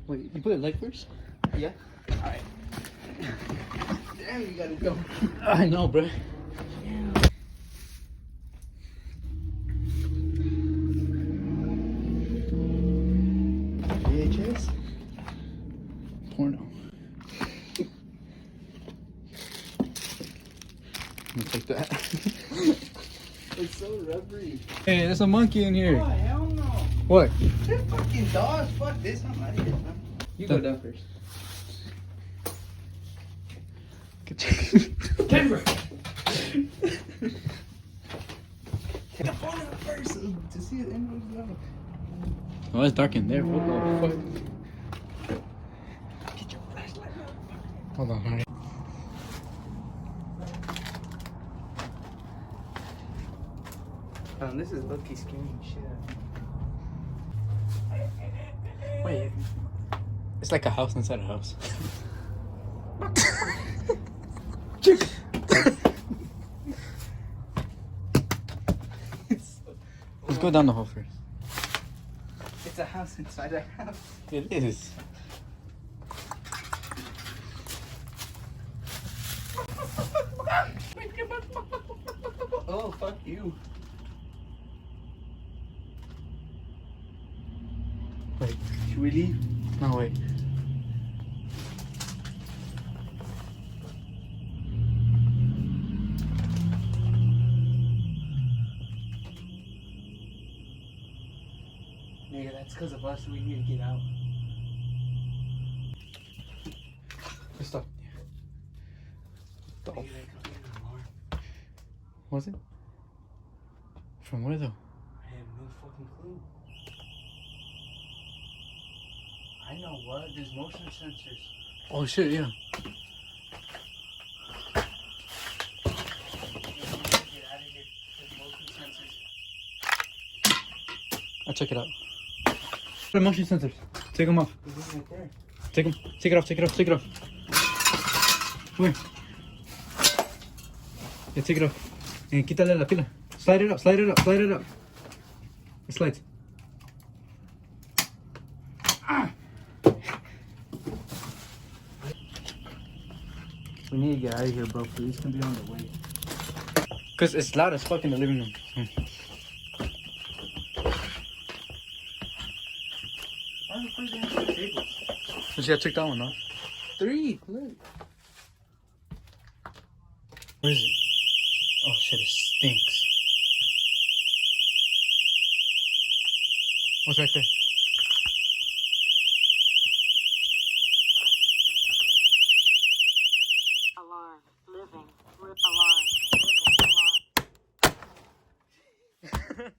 Wait, you put it leg first? Yeah. Alright. Damn, you gotta go. I know, bro. VHS? Porno. Let me take that. It's so rubbery. Hey, there's a monkey in Oh, here. hell no. What? They're fucking dogs. Fuck this. I'm out of here, man. You go down first. Timber. Take the phone out first to see it. Oh, it's dark in there. What the fuck? Get your flashlight out. Hold on, alright. This is low-key scaring shit. Wait. It's like a house inside a house. Let's go down the hall first. It's a house inside a house. It is. Oh, fuck you. Wait. Should we leave? No, wait. Nigga, that's because of us. We need to get out. Just stop. Nigga, they come in the alarm. Was it? From where though? I have no fucking clue. I know what? There's motion sensors. Oh shit, yeah. Get out of here. There's motion sensors. I'll check it out. The motion sensors. Take them off. There's one right there. Take them. Take it off. Take it off. Take it off. Wait. Yeah, take it off. And quítale la pila. Slide it up. Slide it up. Slide it up. It slides. We need to get out of here, bro. Police can be on the way. Cause it's loud as fuck in the living room. Why the fuck do you have the tables? So you gotta check that one off. 3, look. Where is it? Oh shit, it stinks. What's right there? Alarm. Living. Rip alarm. Living alarm.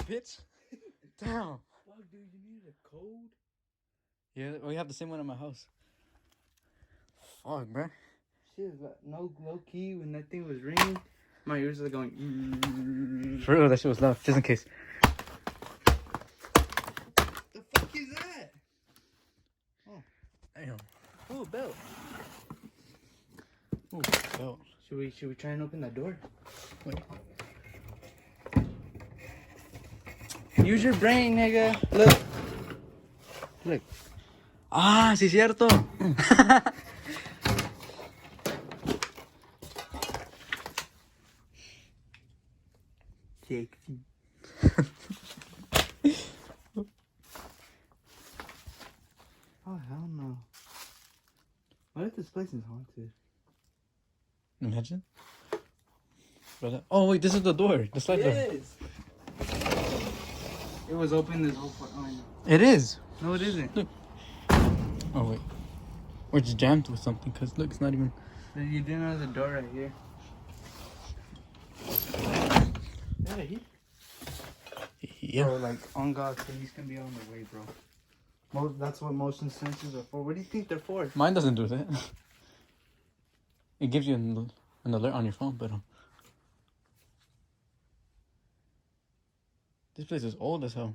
Bitch. Damn. Fuck, dude, you needed a code? Yeah, we have the same one at my house. Fuck, bruh. Shit, like, no low key when that thing was ringing. My ears are going. For real, that shit was loud. Just in case. The fuck is that? Oh, Damn. oh, belt. Ooh, belt. Should we try and open that door? Wait. Use your brain, nigga. Look. Look. Ah, sí, cierto. Sexy. Oh, hell no. What if this place is haunted? Imagine. Brother. Oh, wait, this is the door. The slide door. is. It was open this whole fucking. Oh, no. It is. No, it isn't. Look. Oh, wait. Or it's jammed with something, because look, it's not even. You didn't have the door right here. Yeah, Yeah. Bro, like, on God, police can be on the way, bro. That's what motion sensors are for. What do you think they're for? Mine doesn't do that. It gives you an alert on your phone, but this place is old as hell.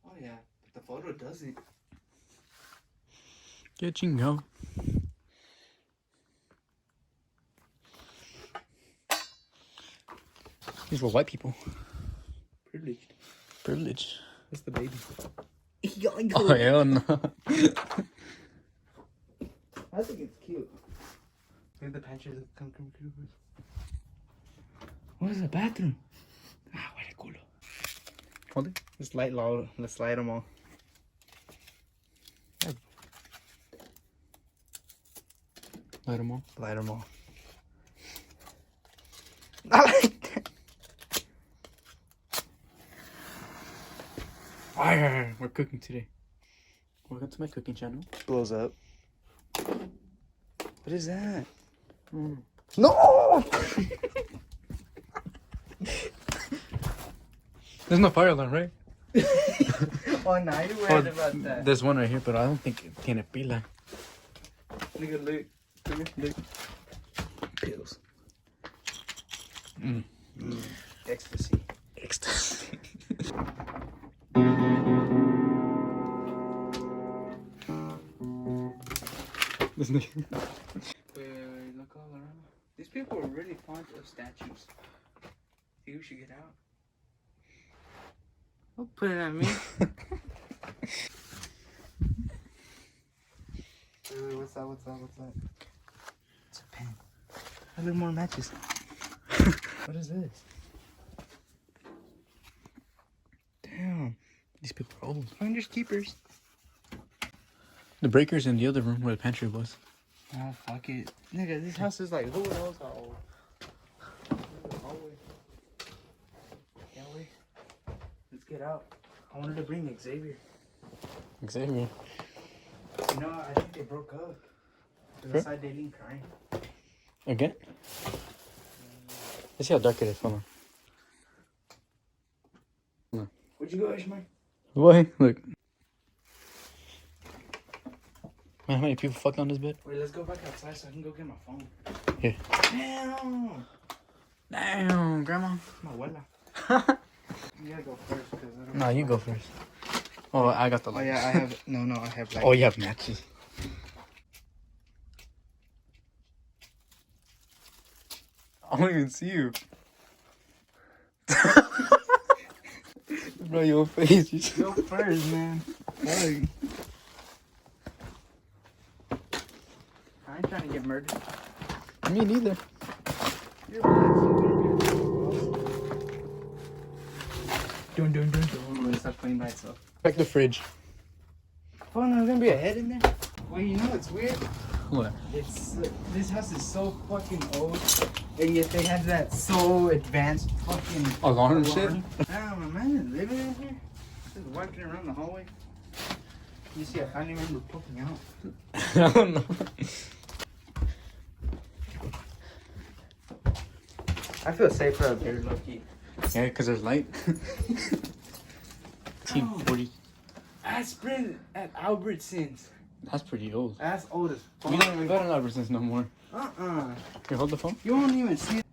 Oh, yeah. But the photo doesn't. Get chingo. These were white people. Privileged. Privilege. That's the baby. Oh, hell no. I think it's cute. Look at the pantry. Come. What is the bathroom? Ah, huele culo. Hold it. Let's light them all. Light them all. Light them all. I like that. Fire! We're cooking today. Welcome to my cooking channel. Blows up. What is that? Mm. No! There's no fire alarm, right? Oh, now you're worried about that. There's one right here, but I don't think it can be like Look. Look. Pills. Ecstasy. ecstasy. This nigga. Wait, look all around. These people are really fond of statues. Think we should get out? Don't put it on me. Wait, what's that? It's a pen. I look more matches. What is this? Damn. These people are old. Finders keepers. The breaker's in the other room where the pantry was. Oh, fuck it. Nigga, this house is like, who knows how old? Hallway. Can't wait. Let's get out. I wanted to bring Xavier. Xavier. You know, I think they broke up. That's why they didn't crying. Again? Let's see how dark it is. Hold on. Where'd you go, Ishmael? What? Look. Man, how many people fucked on this bed? Wait, let's go back outside so I can go get my phone. Here. Damn! Damn, Grandma. My abuela. You gotta go first, because I don't No, you go first. Oh, I got the Oh, lights. yeah, I have... No, I have like... Oh, you have matches. I don't even see you. Bro, your face. You Go first, man. Sorry. I ain't trying to get murdered. Me neither. You're black, so dun. Oh, stop playing by itself. Check the fridge. Oh, no, there's gonna be a head in there? Well, you know what's weird? What? It's this house is so fucking old, and yet they have that so advanced fucking Alarm shit? Damn, man, is living in here? Just walking around the hallway. You see a family member poking out. I don't know. I feel safer up here, low-key. Yeah, because there's light. Team 40. Aspirin at Albertsons. That's pretty old. That's old as fuck. We don't even go to Albertsons no more. Uh-uh. Here, hold the phone. You won't even see it.